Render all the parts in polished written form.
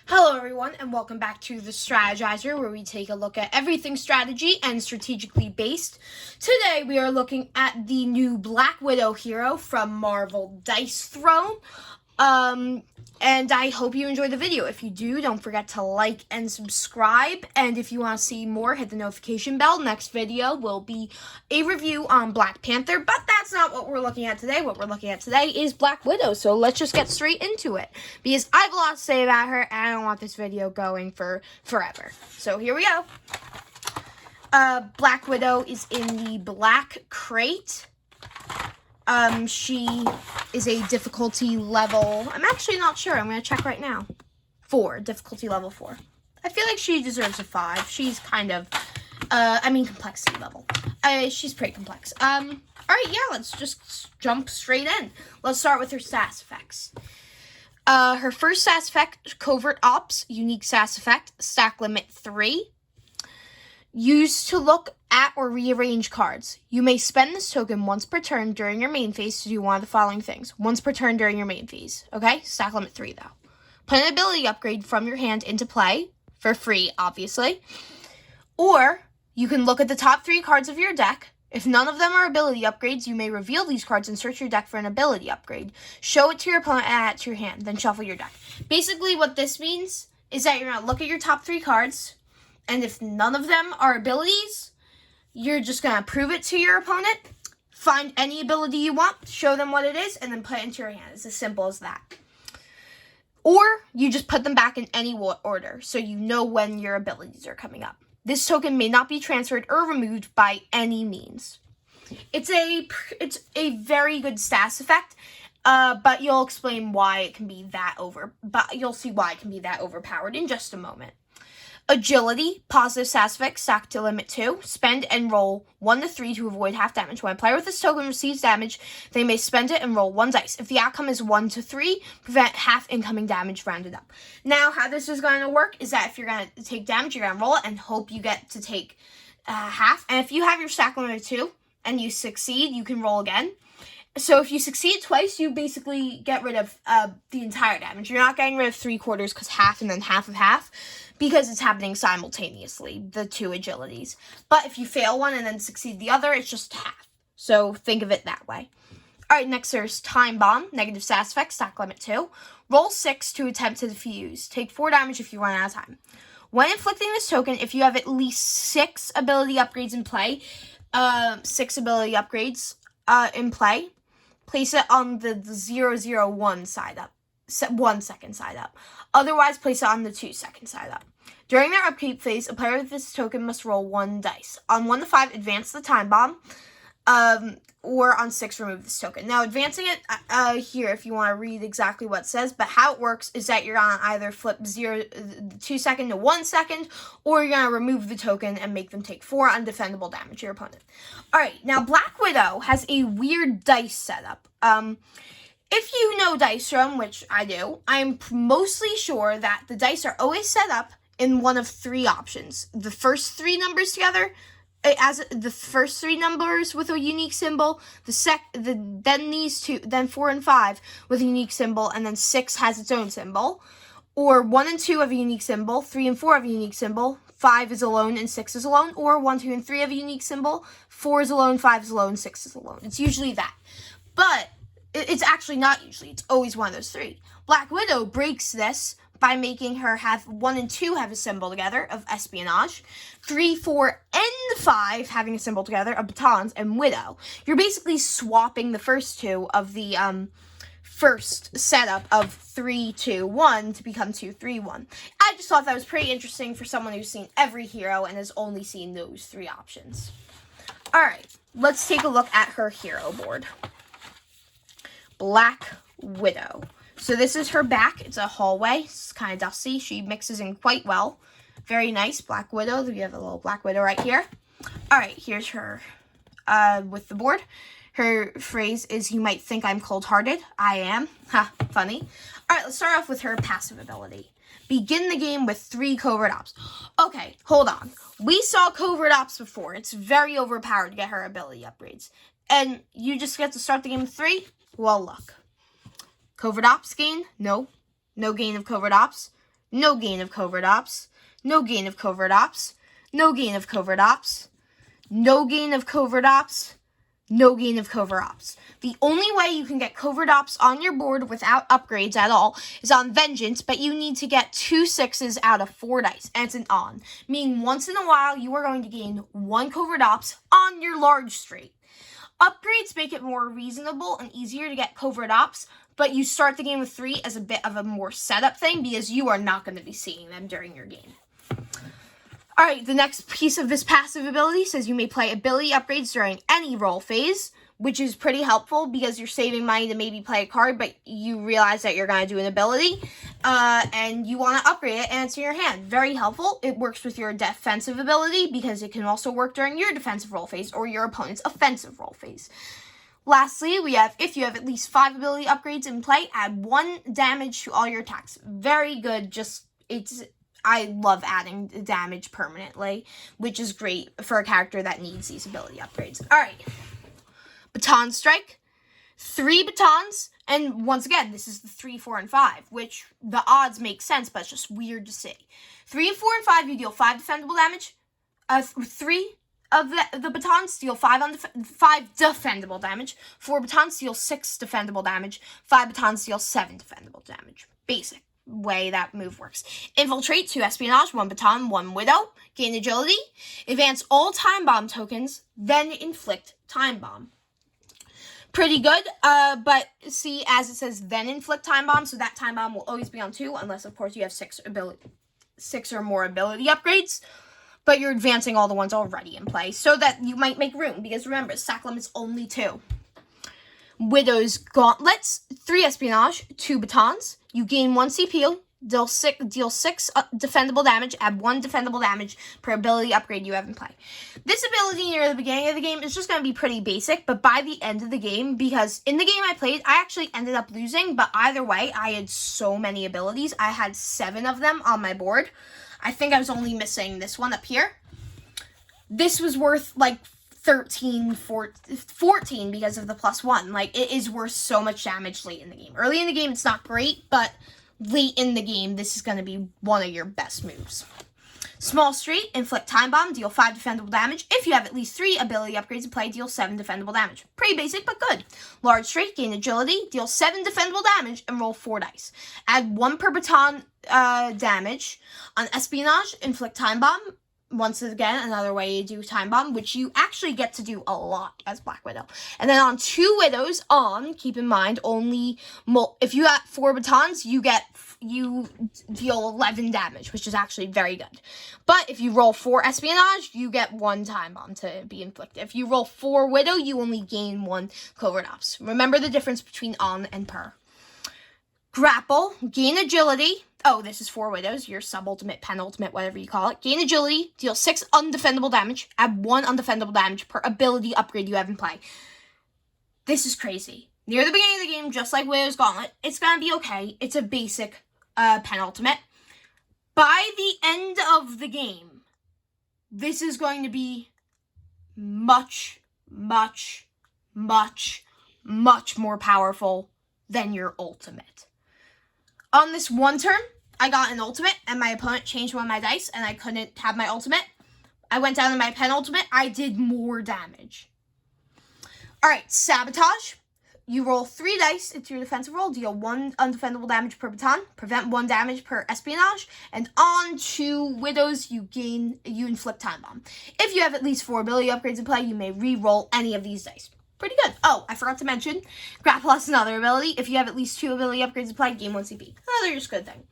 Hello everyone and welcome back to The Strategizer, where we take a look at everything strategy and strategically based. Today we are looking at the new Black Widow hero from Marvel Dice Throne. And I hope you enjoyed the video. If you do, don't forget to like and subscribe. And if you want to see more, hit the notification bell. Next video will be a review on Black Panther, but that's not what we're looking at today. What we're looking at today is Black Widow. So let's just get straight into it, because I have a lot to say about her, and I don't want this video going for forever. So here we go. Black Widow is in the black crate. She is a difficulty level, I'm actually not sure, I'm going to check right now. 4, difficulty level 4. I feel like she deserves a 5. She's kind of, complexity level. She's pretty complex. Alright, yeah, let's just jump straight in. Let's start with her sass effects. Her first sass effect, Covert Ops, unique sass effect, stack limit 3. Used to look at or rearrange cards. You may spend this token once per turn during your main phase to do one of the following things. Once per turn during your main phase. Okay? Stack limit 3, though. Put an ability upgrade from your hand into play. For free, obviously. Or, you can look at the top 3 cards of your deck. If none of them are ability upgrades, you may reveal these cards and search your deck for an ability upgrade. Show it to your opponent and add it to your hand. Then shuffle your deck. Basically, what this means is that you're going to look at your top 3 cards. And if none of them are abilities, you're just going to prove it to your opponent, find any ability you want, show them what it is, and then put it into your hand. It's as simple as that. Or you just put them back in any order, so you know when your abilities are coming up. This token may not be transferred or removed by any means. It's a very good status effect, but you'll explain why it can be that you'll see why it can be that overpowered in just a moment. Agility, positive sass effect, stack to limit 2. Spend and roll 1 to 3 to avoid half damage. When a player with this token receives damage, they may spend it and roll 1 dice. If the outcome is 1 to 3, prevent half incoming damage rounded up. Now, how this is going to work is that if you're going to take damage, you're going to roll it and hope you get to take half. And if you have your stack limit 2 and you succeed, you can roll again. So if you succeed twice, you basically get rid of the entire damage. You're not getting rid of 3/4 because half and then half of half, because it's happening simultaneously, the 2 agilities. But if you fail one and then succeed the other, it's just half. So think of it that way. Alright, next there's Time Bomb, negative sass effect, stack limit 2. Roll 6 to attempt to defuse. Take 4 damage if you run out of time. When inflicting this token, if you have at least 6 ability upgrades in play, place it on the 001 side up, 1 second side up. Otherwise, place it on the 2 second side up. During their upkeep phase, a player with this token must roll 1 dice. On 1 to 5, advance the Time Bomb, or on 6, remove this token. Now, advancing it here, if you want to read exactly what it says, but how it works is that you're going to either flip 2 second to 1 second, or you're going to remove the token and make them take 4 undefendable damage to your opponent. Alright, now Black Widow has a weird dice setup. If you know Dice Throne, which I do, I'm mostly sure that the dice are always set up in one of 3 options. The first 3 numbers together, as the first 3 numbers with a unique symbol, then these 2, then 4 and 5 with a unique symbol, and then 6 has its own symbol. Or 1 and 2 have a unique symbol, 3 and 4 have a unique symbol, 5 is alone and 6 is alone, or 1, 2, and 3 have a unique symbol, 4 is alone, 5 is alone, 6 is alone. It's usually that. But it's actually not usually. It's always one of those 3. Black Widow breaks this by making her have 1 and 2 have a symbol together of espionage, 3, 4, and 5 having a symbol together of batons and widow. You're basically swapping the first 2 of the first setup of 3, 2, 1 to become 2, 3, 1. I just thought that was pretty interesting for someone who's seen every hero and has only seen those 3 options. Alright, let's take a look at her hero board. Black Widow. So this is her back. It's a hallway. It's kind of dusty. She mixes in quite well. Very nice. Black Widow. We have a little Black Widow right here. Alright, here's her with the board. Her phrase is, "You might think I'm cold-hearted. I am." Ha, funny. Alright, let's start off with her passive ability. Begin the game with 3 Covert Ops. Okay, hold on. We saw Covert Ops before. It's very overpowered to get her ability upgrades. And you just get to start the game with 3? Well, luck. Covert Ops gain? No. No gain of Covert Ops. no gain of covert ops, no gain of covert ops, no gain of covert ops, no gain of covert ops, no gain of covert ops. The only way you can get covert ops on your board without upgrades at all is on Vengeance, but you need to get 2 6s out of 4 dice, and it's an on, meaning once in a while you are going to gain 1 covert ops on your large straight. Upgrades make it more reasonable and easier to get covert ops, but you start the game with 3 as a bit of a more setup thing because you are not going to be seeing them during your game. Alright, the next piece of this passive ability says you may play ability upgrades during any roll phase, which is pretty helpful because you're saving money to maybe play a card, but you realize that you're going to do an ability, and you want to upgrade it, and it's in your hand. Very helpful. It works with your defensive ability because it can also work during your defensive roll phase or your opponent's offensive roll phase. Lastly, we have, if you have at least 5 ability upgrades in play, add 1 damage to all your attacks. Very good, I love adding damage permanently, which is great for a character that needs these ability upgrades. Alright, Baton Strike, 3 batons, and once again, this is the 3, 4, and 5, which the odds make sense, but it's just weird to see. 3, 4, and 5, you deal 5 defendable damage. 3 of the batons deal 5 defendable damage. 4 batons deal 6 defendable damage. 5 batons deal 7 defendable damage. Basic way that move works. Infiltrate, 2 espionage, 1 baton, 1 widow. Gain agility. Advance all time bomb tokens, then inflict time bomb. Pretty good, but see, as it says, then inflict time bomb, so that time bomb will always be on 2, unless of course you have 6 or more ability upgrades. But you're advancing all the ones already in play, so that you might make room, because remember, sack limit's only 2. Widow's Gauntlets, 3 espionage, 2 batons. You gain 1 CPU, deal 6 defendable damage, add 1 defendable damage per ability upgrade you have in play. This ability near the beginning of the game is just going to be pretty basic, but by the end of the game, because in the game I played, I actually ended up losing, but either way, I had so many abilities. I had 7 of them on my board. I think I was only missing this one up here. This was worth like 13, 14 because of the +1. Like, it is worth so much damage late in the game. Early in the game, it's not great, but late in the game, this is going to be one of your best moves. Small Straight, inflict time bomb, deal 5 defendable damage. If you have at least 3 ability upgrades in play, deal 7 defendable damage. Pretty basic, but good. Large Straight, gain agility, deal 7 defendable damage, and roll 4 dice. Add 1 per baton damage. On Espionage, inflict time bomb. Once again, another way you do time bomb, which you actually get to do a lot as Black Widow. And then on 2 widows, keep in mind, only if you got 4 batons, you deal 11 damage, which is actually very good. But if you roll 4 espionage, you get 1 time bomb to be inflicted. If you roll 4 widow, you only gain 1 covert ops. Remember the difference between on and per. Grapple, gain agility. Oh, this is 4 widows, your sub-ultimate, penultimate, whatever you call it. Gain agility, deal 6 undefendable damage, add 1 undefendable damage per ability upgrade you have in play. This is crazy. Near the beginning of the game, just like Widow's Gauntlet, it's going to be okay. It's a basic penultimate. By the end of the game, this is going to be much, much, much, much more powerful than your ultimate. On this one turn, I got an ultimate, and my opponent changed one of my dice, and I couldn't have my ultimate. I went down to my penultimate. I did more damage. Alright, Sabotage. You roll 3 dice into your defensive roll, deal 1 undefendable damage per baton, prevent 1 damage per espionage, and on 2 widows, you inflict time bomb. If you have at least 4 ability upgrades in play, you may re-roll any of these dice. Pretty good. Oh, I forgot to mention, Grapple is another ability. If you have at least 2 ability upgrades applied, gain 1 CP. Another just good thing.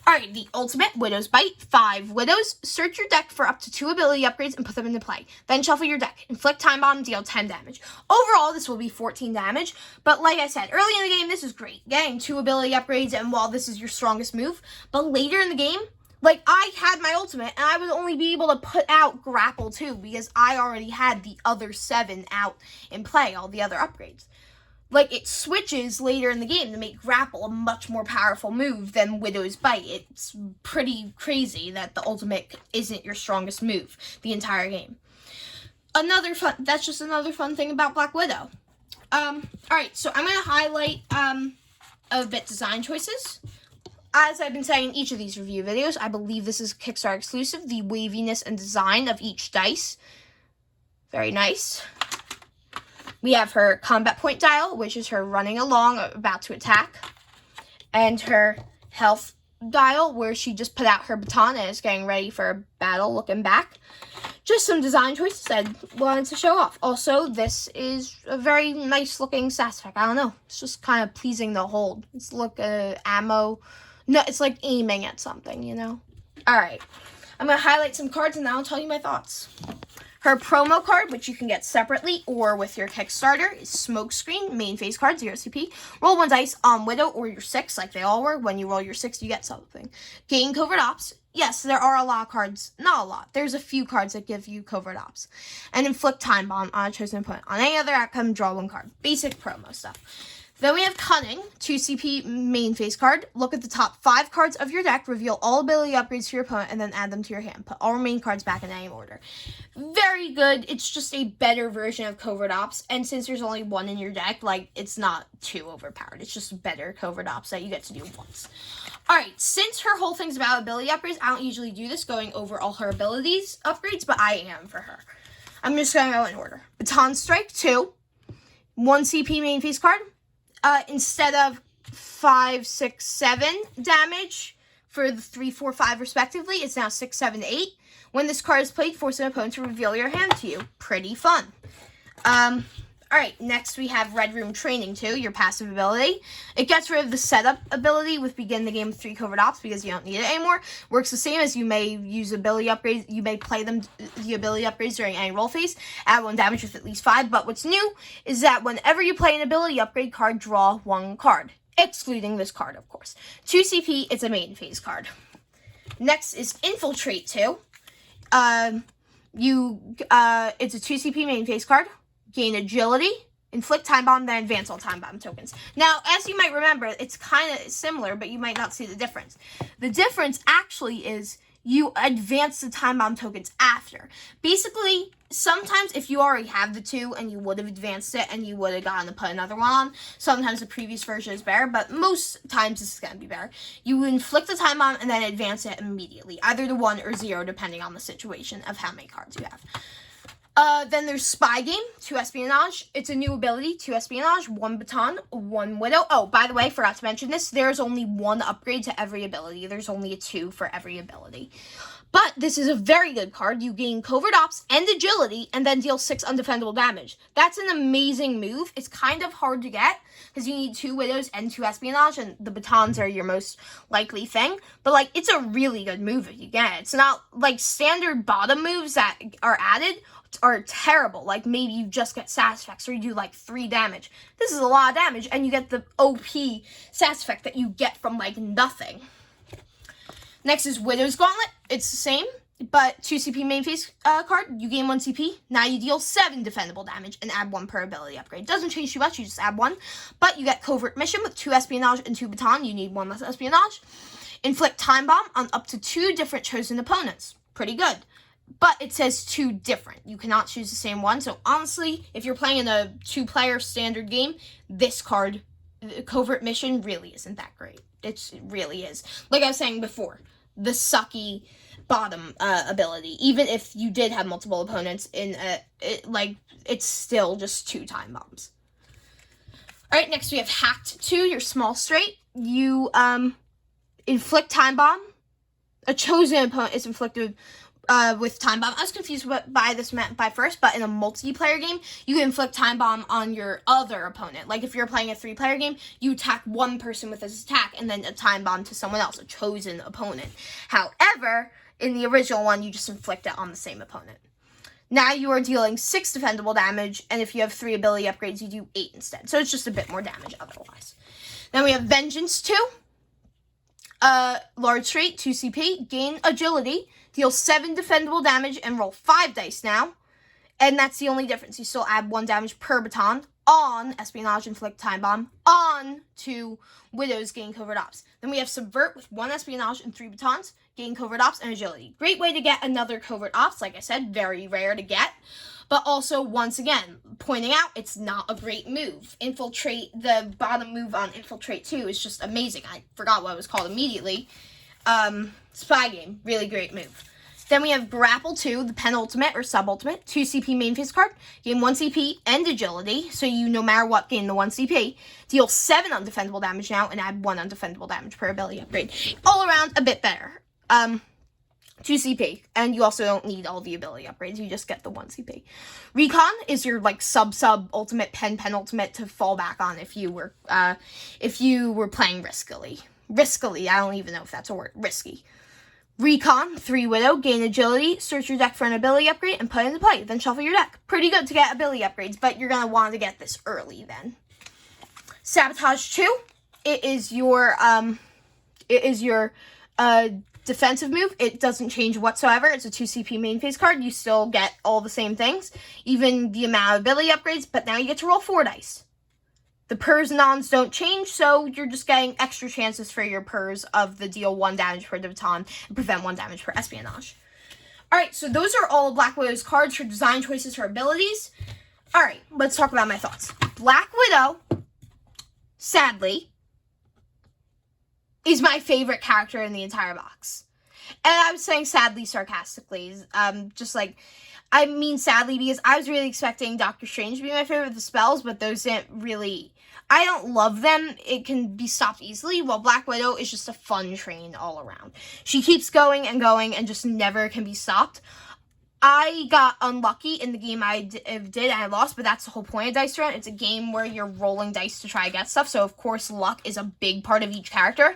Alright, the ultimate, Widow's Bite. 5 widows. Search your deck for up to 2 ability upgrades and put them into play. Then shuffle your deck. Inflict time bomb, deal 10 damage. Overall, this will be 14 damage. But like I said, early in the game, this is great. Getting 2 ability upgrades, and while this is your strongest move. But later in the game, like, I had my ultimate, and I would only be able to put out Grapple, too, because I already had the other 7 out in play, all the other upgrades. Like, it switches later in the game to make Grapple a much more powerful move than Widow's Bite. It's pretty crazy that the ultimate isn't your strongest move the entire game. That's just another fun thing about Black Widow. Alright, so I'm going to highlight a bit design choices. as I've been saying in each of these review videos, I believe this is Kickstarter exclusive. The waviness and design of each dice. Very nice. We have her combat point dial, which is her running along, about to attack. And her health dial, where she just put out her baton and is getting ready for a battle, looking back. Just some design choices I wanted to show off. Also, this is a very nice looking stats pack. I don't know. It's just kind of pleasing to hold. It's like ammo. No, it's like aiming at something, you know? Alright. I'm going to highlight some cards and then I'll tell you my thoughts. Her promo card, which you can get separately or with your Kickstarter, is Smokescreen, main phase card, 0 CP. Roll 1 dice on Widow or your 6, like they all were. When you roll your 6, you get something. Gain Covert Ops. Yes, there are a lot of cards. Not a lot. There's a few cards that give you Covert Ops. And Inflict Time Bomb on a chosen opponent. On any other outcome, draw 1 card. Basic promo stuff. Then we have Cunning, 2 CP main phase card. Look at the top 5 cards of your deck, reveal all ability upgrades to your opponent, and then add them to your hand. Put all remaining cards back in any order. Very good. It's just a better version of Covert Ops, and since there's only 1 in your deck, like, it's not too overpowered. It's just better Covert Ops that you get to do once. Alright, since her whole thing's about ability upgrades, I don't usually do this, going over all her abilities upgrades, but I am for her. I'm just going to go in order. Baton Strike, 2. 1 CP main phase card. Instead of 5, 6, 7 damage for the 3, 4, 5 respectively, it's now 6, 7, 8. When this card is played, force an opponent to reveal your hand to you. Pretty fun. Alright, next we have Red Room Training 2, your passive ability. It gets rid of the setup ability with begin the game with 3 covert ops because you don't need it anymore. Works the same as you may use ability upgrades. You may play the ability upgrades during any roll phase. Add 1 damage with at least 5. But what's new is that whenever you play an ability upgrade card, draw 1 card. Excluding this card, of course. 2 CP, it's a main phase card. Next is Infiltrate 2. It's a 2 CP main phase card. Gain agility, inflict time bomb, then advance all time bomb tokens. Now, as you might remember, it's kind of similar, but you might not see the difference. The difference actually is you advance the time bomb tokens after. Basically, sometimes if you already have the 2 and you would have advanced it and you would have gotten to put another one on, sometimes the previous version is better, but most times this is going to be better. You inflict the time bomb and then advance it immediately, either to 1 or 0, depending on the situation of how many cards you have. Then there's Spy Game, 2 Espionage. It's a new ability, 2 Espionage, 1 Baton, 1 Widow. Oh, by the way, forgot to mention this. There's only 1 upgrade to every ability. There's only a 2 for every ability. But this is a very good card. You gain Covert Ops and Agility and then deal 6 undefendable damage. That's an amazing move. It's kind of hard to get because you need 2 Widows and 2 Espionage, and the Batons are your most likely thing. But, like, it's a really good move if you get it. It's not, like, standard bottom moves that are added are terrible. Like, maybe you just get sass effects or you do, like, 3 damage. This is a lot of damage, and you get the OP sass effect that you get from, like, nothing. Next is Widow's Gauntlet. It's the same, but 2 CP main phase card. You gain 1 CP. Now you deal 7 defendable damage and add 1 per ability upgrade. Doesn't change too much. You just add 1. But you get Covert Mission with 2 Espionage and 2 Baton. You need 1 less Espionage. Inflict Time Bomb on up to 2 different chosen opponents. Pretty good. But it says 2 different. You cannot choose the same one. So honestly, if you're playing in a 2-player standard game, this card, Covert Mission, really isn't that great. It really is. Like I was saying before, the sucky bottom ability. Even if you did have multiple opponents in it's still just 2 time bombs. Alright, next we have Hacked 2, your small straight. You inflict time bomb. A chosen opponent is inflicted with time bomb. I was confused what by this meant by first, but in a multiplayer game, you can inflict time bomb on your other opponent. Like if you're playing a 3-player game, you attack one person with this attack and then a time bomb to someone else, a chosen opponent. However, in the original one, you just inflict it on the same opponent. Now you are dealing 6 defendable damage, and if you have 3 ability upgrades, you do 8 instead. So it's just a bit more damage otherwise. Then we have Vengeance 2. Large Straight, 2 CP, gain agility, deal 7 defendable damage, and roll 5 dice now. And that's the only difference. You still add 1 damage per baton. on Espionage, Inflict, Time Bomb, on to Widow's gain Covert Ops. Then we have Subvert with 1 Espionage and 3 Batons, gain Covert Ops, and Agility. Great way to get another Covert Ops, like I said, very rare to get. But also, once again, pointing out, it's not a great move. Infiltrate, the bottom move on Infiltrate 2 is just amazing. I forgot what it was called immediately. Spy Game, really great move. Then we have Grapple 2, the penultimate or subultimate, 2 CP main phase card, gain 1 CP and agility, so you no matter what gain the 1 CP, deal 7 undefendable damage now, and add 1 undefendable damage per ability upgrade. All around, a bit better. 2 CP, and you also don't need all the ability upgrades, you just get the 1 CP. Recon is your, like, sub-ultimate, penultimate to fall back on if you were playing riskily. Riskily, I don't even know if that's a word, risky. Recon, 3 Widow, gain agility, search your deck for an ability upgrade, and put it into play. Then shuffle your deck. Pretty good to get ability upgrades, but you're going to want to get this early then. Sabotage 2, it is your defensive move. It doesn't change whatsoever. It's a 2 CP main phase card. You still get all the same things, even the amount of ability upgrades, but now you get to roll 4 dice. The pers nons don't change, so you're just getting extra chances for your pers of the deal 1 damage per baton and prevent 1 damage per espionage. Alright, so those are all of Black Widow's cards for design choices, her abilities. Alright, let's talk about my thoughts. Black Widow, sadly, is my favorite character in the entire box. And I was saying sadly sarcastically, just like, I mean sadly because I was really expecting Doctor Strange to be my favorite of the spells, but those didn't really, I don't love them. It can be stopped easily, while Black Widow is just a fun train all around. She keeps going and just never can be stopped. I got unlucky in the game I did and I lost, but that's the whole point of Dice Run. It's a game where you're rolling dice to try to get stuff, so of course luck is a big part of each character.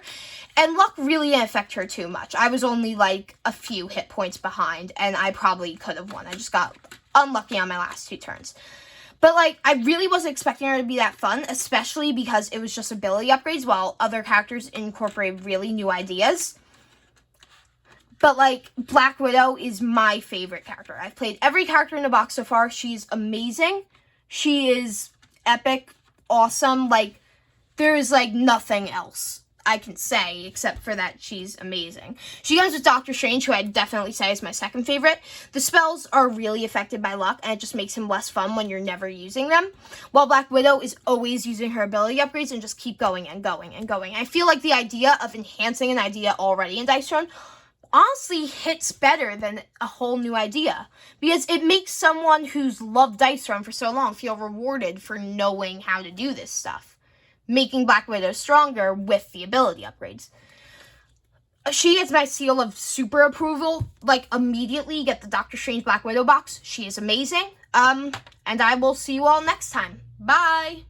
And luck really didn't affect her too much. I was only like a few hit points behind, and I probably could have won. I just got unlucky on my last 2 turns. But like, I really wasn't expecting her to be that fun, especially because it was just ability upgrades, while other characters incorporate really new ideas. But, like, Black Widow is my favorite character. I've played every character in the box so far. She's amazing. She is epic, awesome. Like, there is, like, nothing else I can say except for that she's amazing. She comes with Doctor Strange, who I'd definitely say is my second favorite. The spells are really affected by luck, and it just makes him less fun when you're never using them. While Black Widow is always using her ability upgrades and just keep going and going and going. I feel like the idea of enhancing an idea already in Dice Throne honestly hits better than a whole new idea, because it makes someone who's loved Dice Run for so long feel rewarded for knowing how to do this stuff, making Black Widow stronger with the ability upgrades. She is my seal of super approval. Like, immediately get the Doctor Strange Black Widow box. She is amazing. And I will see you all next time. Bye!